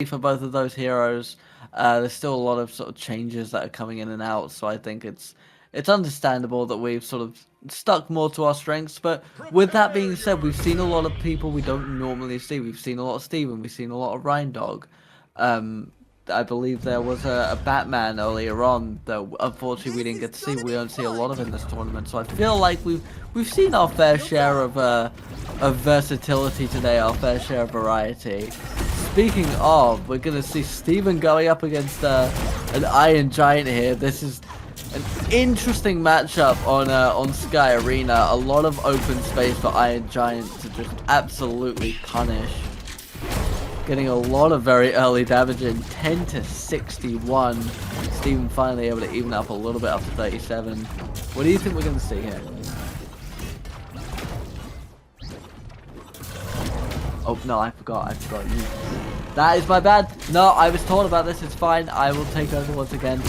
for both of those heroes. There's still a lot of sort of changes that are coming in and out, so I think it's understandable that we've sort of stuck more to our strengths. But with that being said, we've seen a lot of people we don't normally see. We've seen a lot of Steven, we've seen a lot of Reindog. Um, I believe there was a Batman earlier on that unfortunately we didn't get to see. We don't see a lot of in this tournament, so I feel like we've seen our fair share of versatility today, our fair share of variety. Speaking of, we're gonna see Steven going up against an Iron Giant here. This is an interesting matchup on Sky Arena. A lot of open space for Iron Giant to just absolutely punish. Getting a lot of very early damage in, 10 to 61. Steven finally able to even up a little bit up to 37. What do you think we're gonna see here? Oh no, I forgot you. That is my bad. No, I was told about this. It's fine. I will take over once again.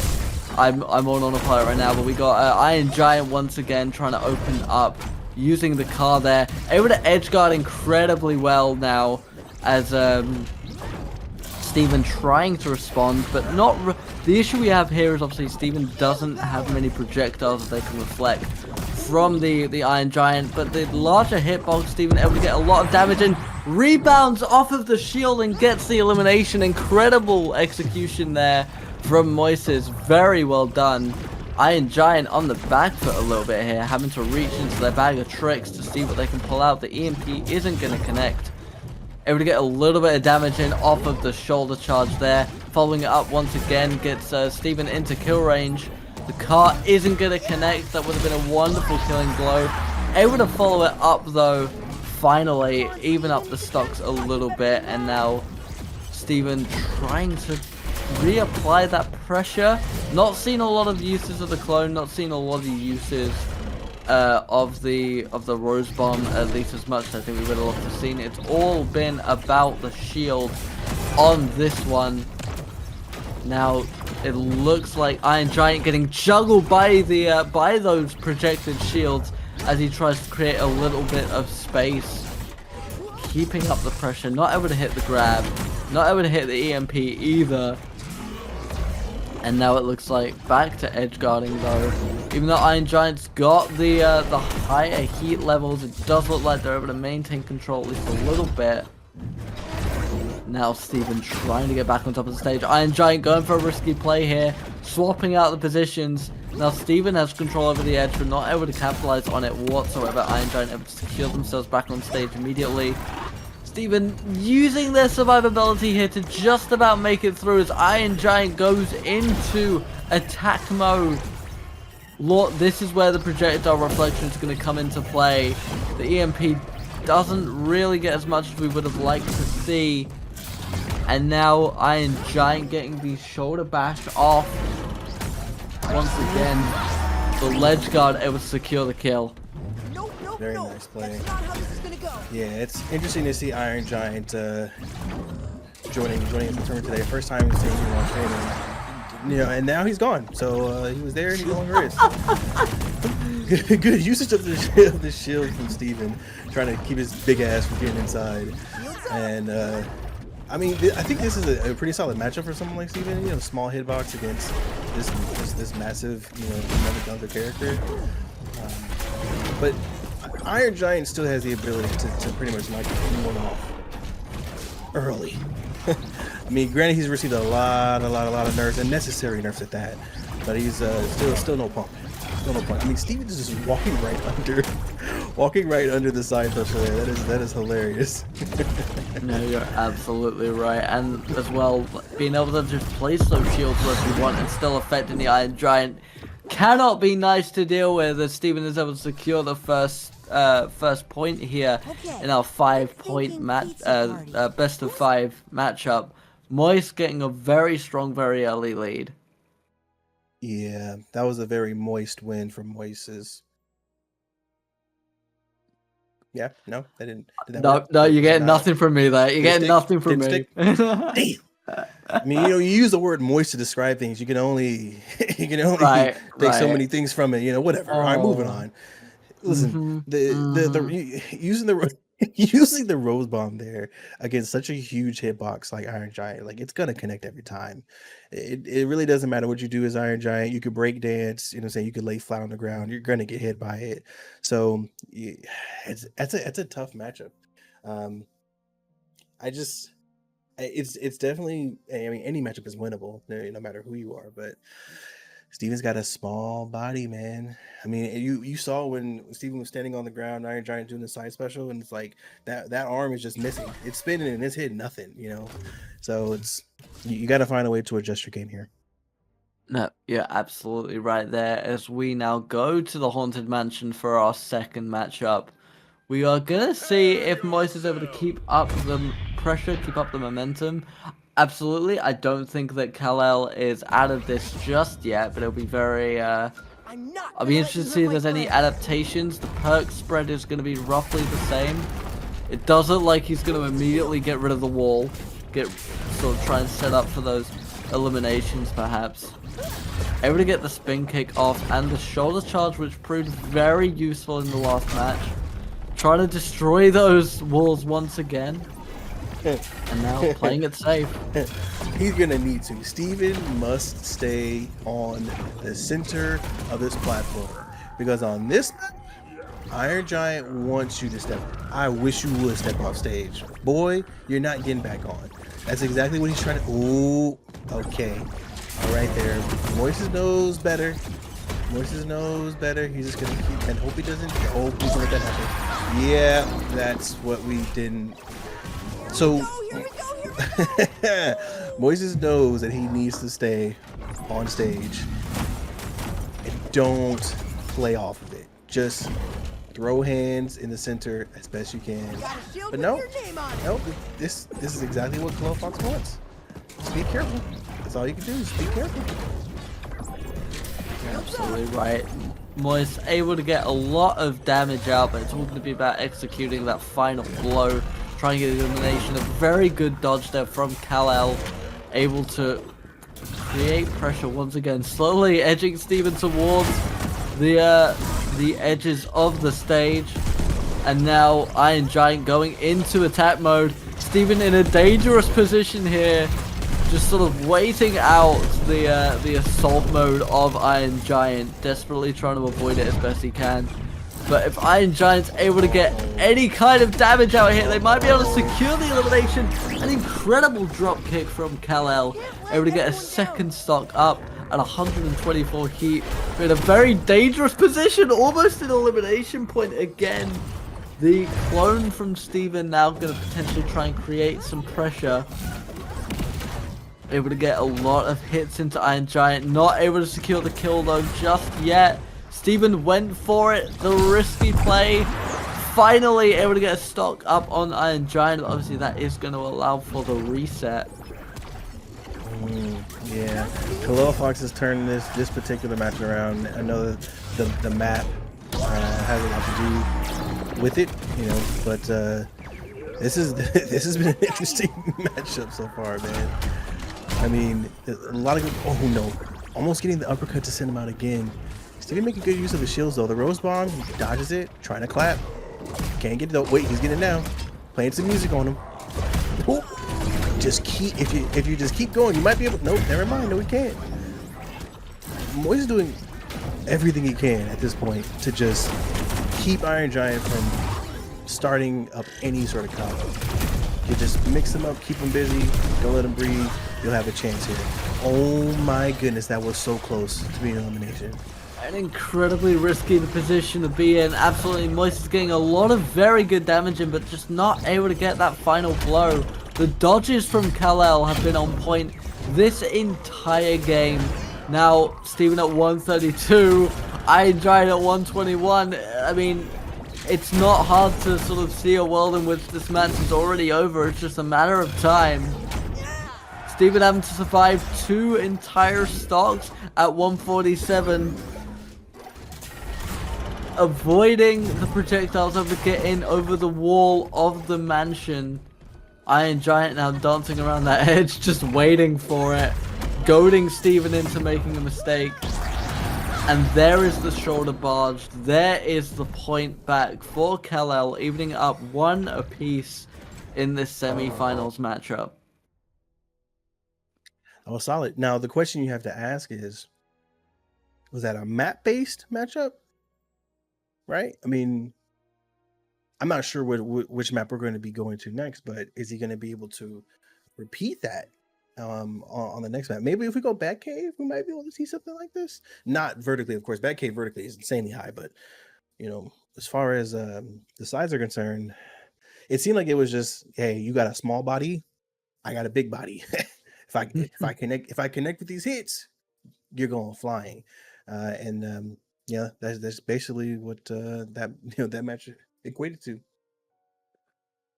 I'm on autopilot right now, but we got Iron Giant once again trying to open up using the car there. Able to edge guard incredibly well now as Steven trying to respond, but not. The issue we have here is obviously Steven doesn't have many projectiles that they can reflect from the Iron Giant, but the larger hitbox, Steven able to get a lot of damage and rebounds off of the shield and gets the elimination. Incredible execution there from Moices. Very well done. Iron Giant on the back foot a little bit here, having to reach into their bag of tricks to see what they can pull out. The EMP isn't going to connect. Able to get a little bit of damage in off of the shoulder charge there. Following it up once again, gets Steven into kill range. The car isn't going to connect. That would have been a wonderful killing blow. Able to follow it up though. Finally, even up the stocks a little bit. And now Steven trying to reapply that pressure. Not seen a lot of uses of the clone. Not seen a lot of uses of the Rose Bomb, at least as much as I think we would have loved to have seen. It's all been about the shield on this one. Now it looks like Iron Giant getting juggled by the by those projected shields as he tries to create a little bit of space, keeping up the pressure. Not able to hit the grab, not able to hit the EMP either. And now it looks like back to edge guarding though. Even though Iron Giant's got the higher heat levels, it does look like they're able to maintain control at least a little bit. Now Steven trying to get back on top of the stage. Iron Giant going for a risky play here, swapping out the positions. Now Steven has control over the edge, but not able to capitalize on it whatsoever. Iron Giant able to secure themselves back on stage immediately. Steven using their survivability here to just about make it through as Iron Giant goes into attack mode. Lord, this is where the projectile reflection is going to come into play. The EMP doesn't really get as much as we would have liked to see. And now Iron Giant getting the shoulder bash off. Once again, the ledge guard able to secure the kill. Very nice play. Yeah, it's interesting to see Iron Giant joining the tournament today. First time he's taking on training. You know, and now he's gone. So he was there and he no longer is. Good usage of the shield from Steven, trying to keep his big ass from getting inside. And I mean, I think this is a pretty solid matchup for someone like Steven. You know, small hitbox against this massive, you know, another younger character. But Iron Giant still has the ability to pretty much knock anyone off early. I mean, granted, he's received a lot of nerfs, and necessary nerfs at that. But he's still no pump. Still no pump. I mean, Steven is just walking right under the side pressure there. That is hilarious. No, you're absolutely right. And as well, being able to just place those shields where you want and still affecting the Iron Giant cannot be nice to deal with, as Steven is able to secure the first point here in our 5-point best of 5 matchup. Moise getting a very strong, very early lead. Yeah, that was a very moist win for Moises. Yeah, no, I didn't. No, you're getting nothing from me there. You're getting nothing from me. Damn. I mean, you know, you use the word moist to describe things. You can only take so many things from it. You know, whatever. All right, moving on. Listen, using the Using the Rose Bomb there against such a huge hitbox like Iron Giant, like it's gonna connect every time. It really doesn't matter what you do as Iron Giant. You could break dance, you know, what I'm saying, you could lay flat on the ground. You're gonna get hit by it. So it's a tough matchup. Um, I just it's definitely, I mean, any matchup is winnable, no matter who you are. But Steven's got a small body, man. I mean, you saw when Steven was standing on the ground, Iron Giant doing the side special, and it's like that arm is just missing. It's spinning and it's hitting nothing, you know. So it's you got to find a way to adjust your game here. No, you're absolutely right there. As we now go to the Haunted Mansion for our second matchup, we are gonna see if Moises is able to keep up the pressure, keep up the momentum. Absolutely, I don't think that Kalel is out of this just yet, but it'll be very, I'll be interested to see if there's any adaptations. The perk spread is going to be roughly the same. It does look like he's going to immediately get rid of the wall, sort of try and set up for those eliminations perhaps. Able to get the spin kick off and the shoulder charge, which proved very useful in the last match. Trying to destroy those walls once again. And now playing it safe. He's gonna need to. Steven must stay on the center of this platform, because on this Iron Giant wants you to step. I wish you would step off stage. Boy, you're not getting back on. That's exactly what he's trying to. Ooh, okay. All right there. Moises knows better. Moises knows better. He's just gonna keep, and hope he doesn't. Oh, please don't let that happen. Yeah, that's what we didn't. So Moises knows that he needs to stay on stage and don't play off of it. Just throw hands in the center as best you can. But no, this is exactly what Kalelfox wants. Just be careful. That's all you can do. Just be careful. You're absolutely right. Moises able to get a lot of damage out, but it's all going to be about executing that final blow. Trying to get the elimination. A very good dodge there from Kalel. Able to create pressure once again. Slowly edging Steven towards the edges of the stage. And now Iron Giant going into attack mode. Steven in a dangerous position here. Just sort of waiting out the assault mode of Iron Giant. Desperately trying to avoid it as best he can. But if Iron Giant's able to get any kind of damage out here, they might be able to secure the elimination. An incredible drop kick from Kalel. Able to get a second stock up at 124 heat. We're in a very dangerous position, almost an elimination point again. The clone from Steven now going to potentially try and create some pressure. Able to get a lot of hits into Iron Giant. Not able to secure the kill though just yet. Steven went for it, the risky play. Finally able to get a stock up on Iron Giant, but obviously that is going to allow for the reset. Yeah, Kalelfox is turning this particular match around. I know that the map has a lot to do with it, you know, but this has been an interesting matchup so far, man. I mean, a lot of good. Oh no, almost getting the uppercut to send him out again. Steven making good use of the shields though. The Rose Bomb, he dodges it, trying to clap. Can't get it though. Wait, he's getting it now. Playing some music on him. Ooh. Just keep, if you just keep going, you might be able. No, never mind. No, he can't. Moises is doing everything he can at this point to just keep Iron Giant from starting up any sort of combo. You just mix them up, keep them busy, don't let them breathe. You'll have a chance here. Oh my goodness, that was so close to being an elimination. An incredibly risky position to be in. Absolutely, Moises is getting a lot of very good damage in, but just not able to get that final blow. The dodges from Kalel have been on point this entire game. Now, Steven at 132, Iron Giant at 121. I mean, it's not hard to sort of see a world in which this match is already over. It's just a matter of time. Steven having to survive 2 entire stocks at 147. Avoiding the projectiles able to get in over the wall of the mansion. Iron Giant now dancing around that edge, just waiting for it. Goading Steven into making a mistake. And there is the shoulder barge. There is the point back for Kalel, evening up 1 apiece in this semi-finals matchup. Oh, solid. Now, the question you have to ask is, was that a map-based matchup? Right? I mean, I'm not sure which map we're going to be going to next, but is he going to be able to repeat that on the next map? Maybe if we go Batcave, we might be able to see something like this. Not vertically, of course. Batcave vertically is insanely high, but you know, as far as the sides are concerned, it seemed like it was just, hey, you got a small body, I got a big body. if I connect with these hits, you're going flying. Yeah, that's basically what that match equated to.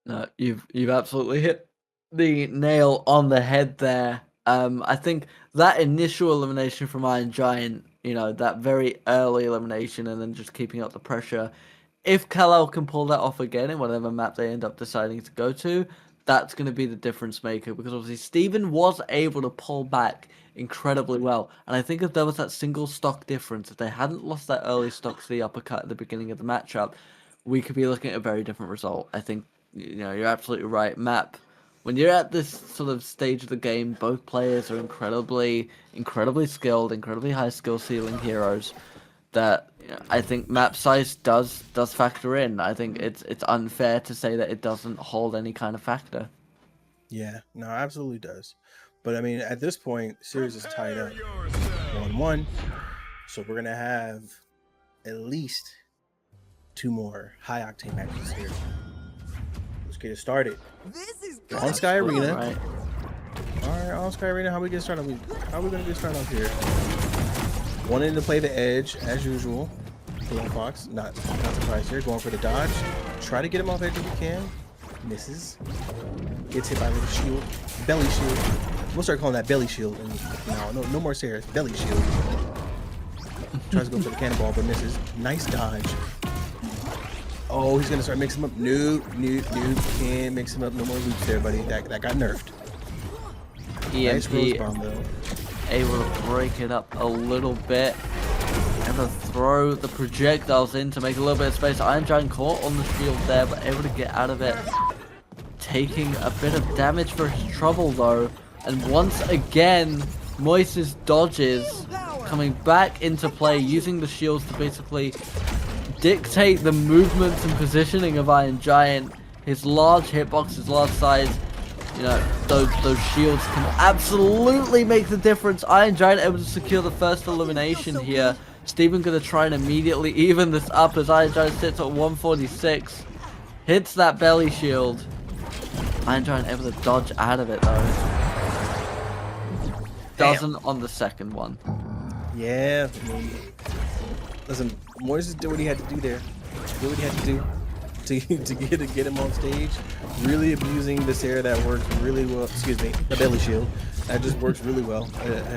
No, you've absolutely hit the nail on the head there. I think that initial elimination from Iron Giant, that very early elimination and then just keeping up the pressure. If Kalel can pull that off again in whatever map they end up deciding to go to, that's going to be the difference maker, because obviously Steven was able to pull back incredibly well. And I think if there was that single stock difference, if they hadn't lost that early stock to the uppercut at the beginning of the matchup, we could be looking at a very different result. I think you're absolutely right. Map, when you're at this sort of stage of the game, both players are incredibly skilled, incredibly high skill ceiling heroes. That I think map size does factor in. I think it's unfair to say that it doesn't hold any kind of factor. Yeah, no, absolutely does. But I mean, at this point, the series is tied up 1-1. So we're gonna have at least 2 more high octane matches here. Let's get it started. On Sky Arena. Right. All right, on Sky Arena. How we get started? How are we gonna get started off here? Wanting to play the edge as usual. Kalelfox, not surprised here. Going for the dodge. Try to get him off edge if you can. Misses. Gets hit by a little shield. Belly shield. We'll start calling that belly shield. And no more Sarah's. Belly shield. Tries to go for the cannonball, but misses. Nice dodge. Oh, he's gonna start mixing him up. Nope. Can't mix him up. No more loops there, buddy. That got nerfed. Nice rose bomb though. Able to break it up a little bit. Able to throw the projectiles in to make a little bit of space. Iron Giant caught on the shield there, but able to get out of it. Taking a bit of damage for his trouble though. And once again, Moices dodges, coming back into play, using the shields to basically dictate the movements and positioning of Iron Giant. His large hitbox, his large size, those shields can absolutely make the difference. Iron Giant able to secure the first elimination here. Steven gonna try and immediately even this up as Iron Giant sits at 146. Hits that belly shield. Iron Giant able to dodge out of it though. Doesn't on the second one. Yeah, I mean, listen, Moises did what he had to do there. Did what he had to do to get him on stage. Really abusing this air that works really well. Excuse me, the belly shield. That just works really well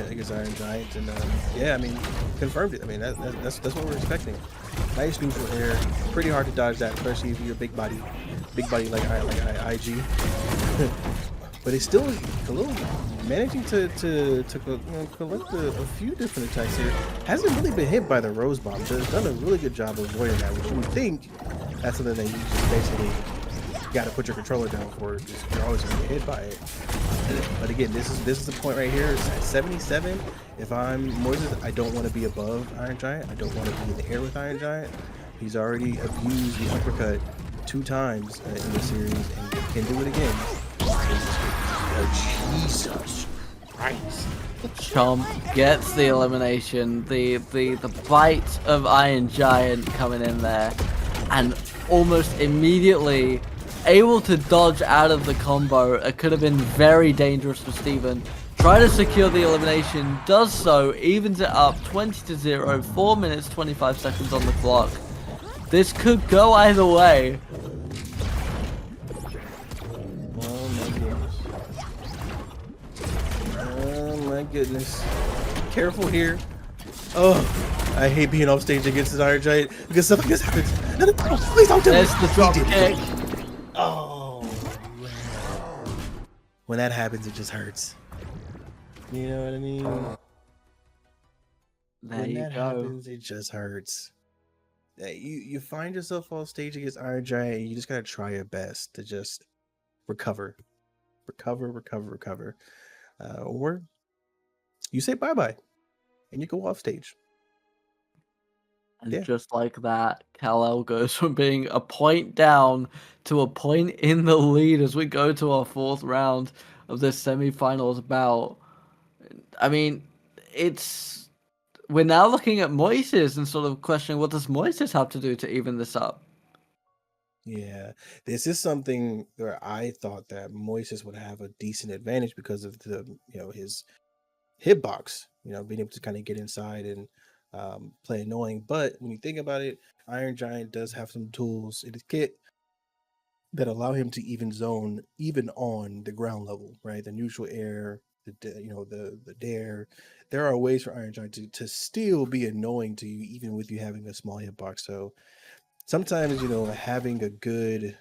against Iron Giant. And yeah, I mean, confirmed it. I mean, that's what we're expecting. Nice neutral air. Pretty hard to dodge that, especially if you're a big body like IG. But it's still a little managing to collect a few different attacks here. Hasn't really been hit by the rose bomb. Has done a really good job of avoiding that, which you would think that's something that you just basically got to put your controller down for. You're always going to get hit by it. But again, this is the point right here. It's at 77. If I'm Moises, I don't want to be above Iron Giant. I don't want to be in the air with Iron Giant. He's already abused the uppercut 2 times in the series and can do it again. Oh, Jesus Christ. Chomp gets the elimination. The bite of Iron Giant coming in there, and almost immediately able to dodge out of the combo. It could have been very dangerous for Steven. Try to secure the elimination, does so, evens it up 20-0, 4 minutes 25 seconds on the clock. This could go either way. Goodness, careful here. Oh, I hate being off stage against this Iron Giant because stuff like this happens. No, please don't do it. There's the drop kick. Oh man, when that happens, it just hurts. You know what I mean? There when you that go. happens, it just hurts. You find yourself off stage against Iron Giant, and you just gotta try your best to just recover, recover, or you say bye bye, and you go off stage. And Yeah. just like that, Kal-El goes from being a point down to a point in the lead as we go to our 4th round of this semi-finals bout. I mean, we're now looking at Moises and sort of questioning what does Moises have to do to even this up. Yeah, this is something where I thought that Moises would have a decent advantage because of his hitbox, being able to kind of get inside and play annoying. But when you think about it, Iron Giant does have some tools in his kit that allow him to even zone even on the ground level, right? The neutral air, the dare. There are ways for Iron Giant to still be annoying to you, even with you having a small hitbox. So sometimes, having a good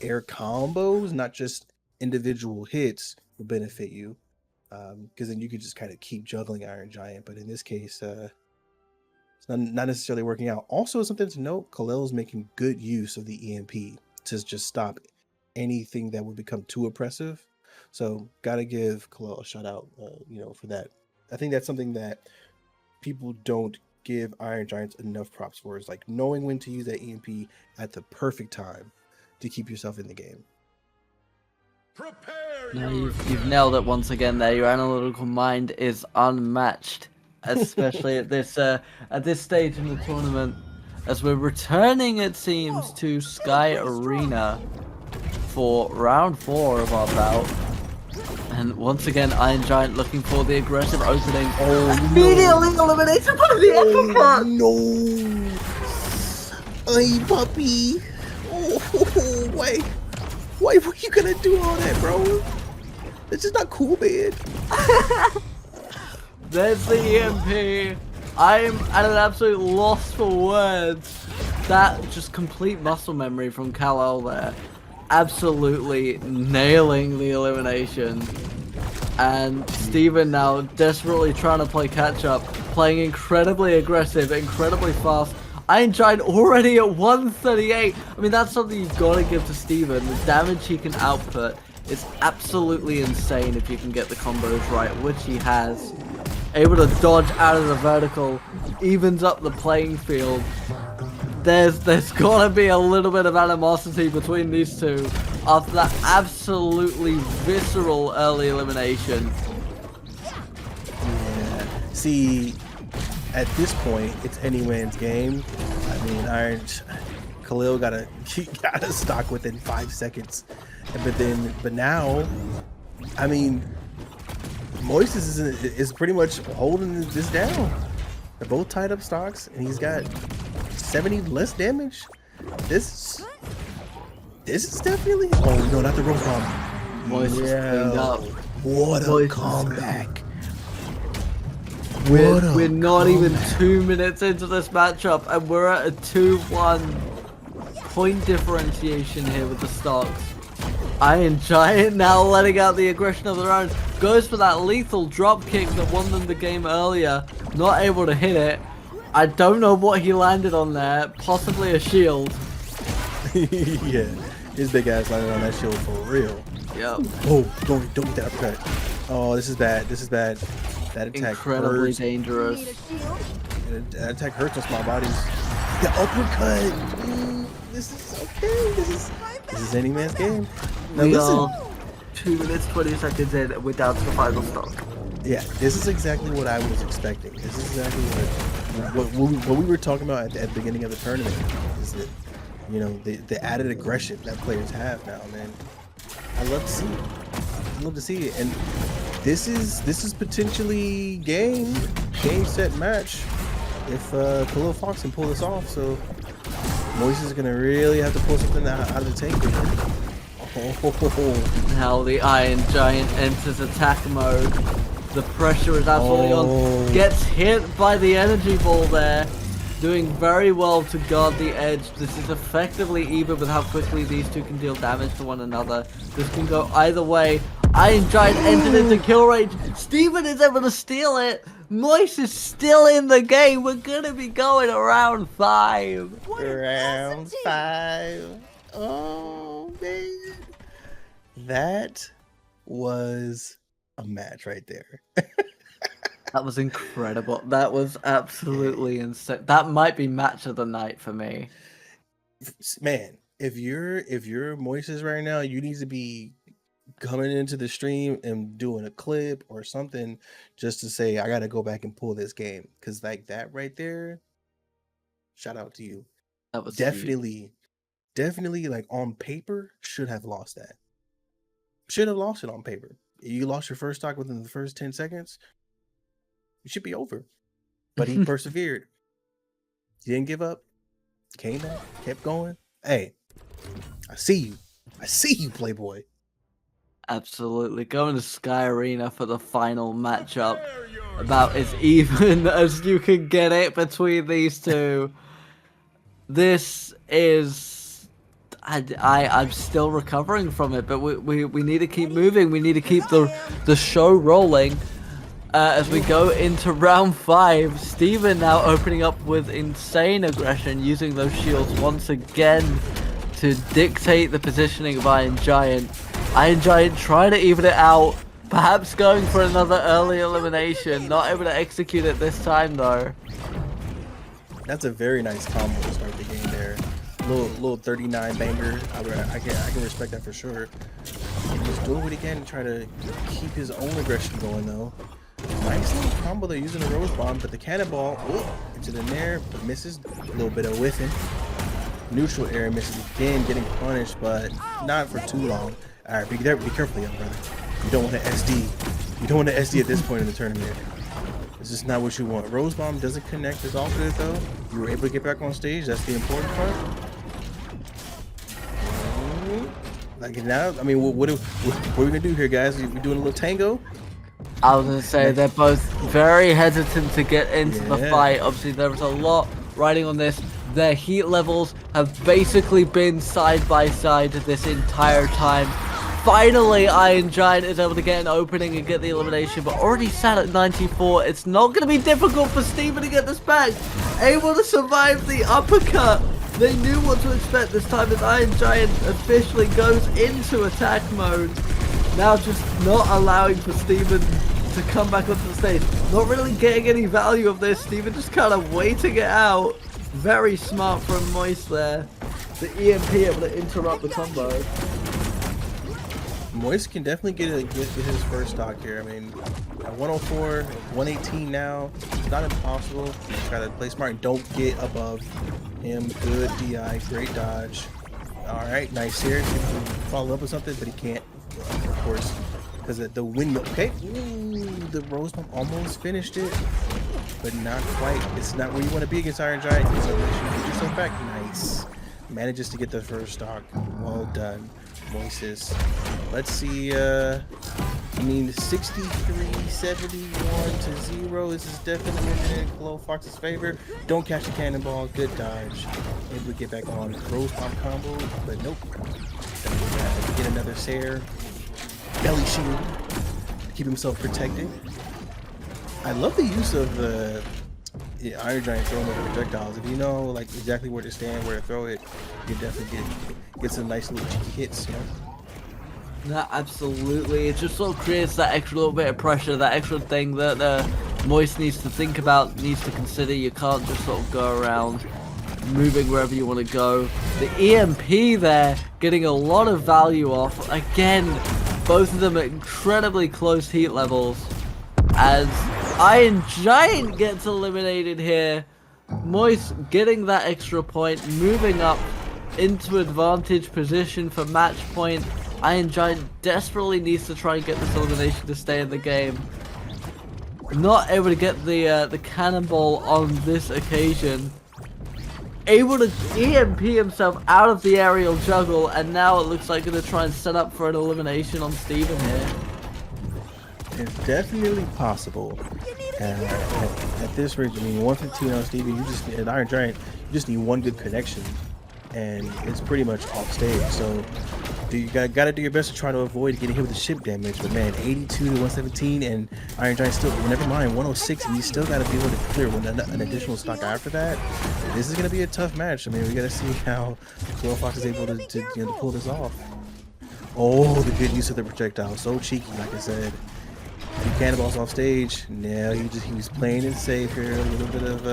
air combos, not just individual hits, will benefit you. Because then you could just kind of keep juggling Iron Giant. But in this case, it's not necessarily working out. Also, something to note, Kalel is making good use of the EMP to just stop anything that would become too oppressive. So gotta give Kalel a shout out, for that. I think that's something that people don't give Iron Giants enough props for, is like knowing when to use that EMP at the perfect time to keep yourself in the game. No, you've nailed it once again there. Your analytical mind is unmatched, especially at this stage in the tournament, as we're returning, it seems, to Sky Arena for round 4 of our bout. And once again, Iron Giant looking for the aggressive opening. Oh, immediately eliminated by the uppercut! No! Ay, puppy! Oh, why were you gonna do all that, bro? This is not cool, man. There's the EMP. I'm at an absolute loss for words. That just complete muscle memory from Kal-El there. Absolutely nailing the elimination. And Steven now desperately trying to play catch up, playing incredibly aggressive, incredibly fast. Iron Giant already at 138. I mean, that's something you've got to give to Steven. The damage he can output is absolutely insane if you can get the combos right, which he has. Able to dodge out of the vertical, evens up the playing field. There's got to be a little bit of animosity between these two after that absolutely visceral early elimination. Yeah. See, at this point, it's anyone's game. I mean, Kalel got a stock within 5 seconds, but now, I mean, Moises is pretty much holding this down. They're both tied up stocks, and he's got 70 less damage. This is definitely. Oh no, not the rope bomb. Moises cleaned up. What a comeback! We're not even 2 minutes into this matchup, and we're at a 2-1 point differentiation here with the stocks. Iron Giant now letting out the aggression of the round. Goes for that lethal drop kick that won them the game earlier. Not able to hit it. I don't know what he landed on there. Possibly a shield. Yeah, his big ass landed on that shield for real. Yep. Oh, don't get that uppercut. Oh, this is bad. That attack incredibly hurts. dangerous. That attack hurts on small bodies. The uppercut. This is okay. This is any man's game. Now We listen. are 2 minutes 20 seconds in, and we're down to the final stock. Yeah, this is exactly what I was expecting. This is exactly what we were talking about at the beginning of the tournament. Is that, the added aggression that players have now, man. I love to see it. I love to see it. And this is potentially game set match if Kalelfox can pull this off. So Moises is gonna really have to pull something out of the tank here. Oh. Now the Iron Giant enters attack mode. The pressure is absolutely on. Gets hit by the energy ball there. Doing very well to guard the edge. This is effectively even with how quickly these two can deal damage to one another. This can go either way. Iron Giant entered into kill range. Steven is able to steal it. Moises is still in the game. We're gonna be going around 5. Round 5. Oh man, that was a match right there. That was incredible. That was absolutely insane. That might be match of the night for me. Man, if you're Moises right now, you need to be coming into the stream and doing a clip or something just to say I gotta go back and pull this game, because like that right there, shout out to you. That was definitely like on paper should have lost that. Should have lost it on paper. You lost your first stock within the first 10 seconds. It should be over. But he persevered. He didn't give up. Came back, kept going. Hey, I see you. I see you, Playboy. Absolutely. Going to Sky Arena for the final matchup. About as even as you can get it between these two. This is... I'm still recovering from it, but we need to keep moving. We need to keep the show rolling. As we go into round 5, Steven now opening up with insane aggression, using those shields once again to dictate the positioning of Iron Giant. Iron Giant trying to even it out, perhaps going for another early elimination, not able to execute it this time though. That's a very nice combo to start the game there. Little 39 banger. I can respect that for sure. He's doing what he can to try to keep his own aggression going though. Nice little combo. They're using the rose bomb, but the cannonball into the nair, but misses. A little bit of whiffing. Neutral air misses again, getting punished, but not for too long. All right, be careful, young brother. You don't want to SD. You don't want to SD at this point in the tournament. This is not what you want. Rose bomb doesn't connect as all good though. You were able to get back on stage. That's the important part. Like now, I mean, what are we gonna do here, guys? We doing a little tango? I was gonna say they're both very hesitant to get into the fight. Obviously, there was a lot riding on this. Their heat levels have basically been side by side this entire time. Finally, Iron Giant is able to get an opening and get the elimination, but already sat at 94. It's not going to be difficult for Steven to get this back. Able to survive the uppercut. They knew what to expect this time as Iron Giant officially goes into attack mode. Now just not allowing for Steven to come back onto the stage. Not really getting any value of this. Steven just kind of waiting it out. Very smart from Moise there. The EMP able to interrupt the combo. Moise can definitely get his first stock here. I mean, at 104, 118 now. It's not impossible. Try to play smart and don't get above him. Good DI, great dodge. All right, nice here. Follow up with something, but he can't, of course, because of the windmill. Okay, ooh, the rose bomb almost finished it, but not quite. It's not where you want to be against Iron Giant. So get yourself back. Nice. Manages to get the first stock. Well done, Moises. Let's see. I mean, 63-71 to 0. This is definitely in Kalelfox's favor. Don't catch the cannonball. Good dodge. Able to get back on rose bomb combo, but nope. Get another Sair. Belly shield. Keep himself protected. I love the use of the Iron Giant throwing over projectiles. If you know like exactly where to stand, where to throw it, you definitely get some nice little cheeky hits, you know? No, absolutely. It just sort of creates that extra little bit of pressure, that extra thing that Moise needs to think about, needs to consider. You can't just sort of go around moving wherever you want to go. The EMP there, getting a lot of value off. Again, both of them at incredibly close heat levels. As Iron Giant gets eliminated here. Moise getting that extra point, moving up into advantage position for match point. Iron Giant desperately needs to try and get this elimination to stay in the game. Not able to get the cannonball on this occasion. Able to EMP himself out of the aerial juggle, and now it looks like going to try and set up for an elimination on Steven here. It's definitely possible. At this rate, I mean, 115 on Steven, you just at Iron Giant, you just need one good connection, and it's pretty much off stage. So You gotta do your best to try to avoid getting hit with the ship damage. But man, 82 to 117, and Iron Giant still. Well, never mind, 106, and you still gotta be able to clear with an additional stock after that. This is gonna be a tough match. I mean, we gotta see how Kalelfox is able to pull this off. Oh, the good use of the projectile, so cheeky, like I said. He cannonballs off stage. No, he was playing it safe here. A little bit of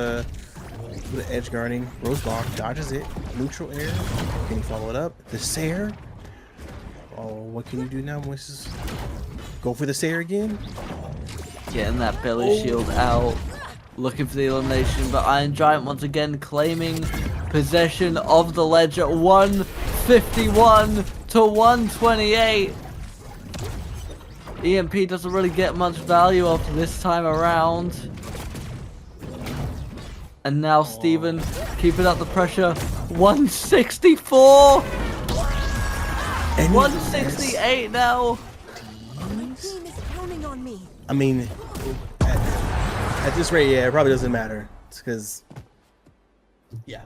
edge guarding. Rose block dodges it. Neutral air. Can he follow it up? The Sayer. Oh, what can you do now, Moises? Go for the Sayer again. Getting that belly shield out, looking for the elimination, but Iron Giant once again claiming possession of the ledge at 151 to 128. EMP doesn't really get much value off this time around. And now Steven keeping up the pressure. 164! 168 now! I mean, at this rate, yeah, it probably doesn't matter. It's because, yeah,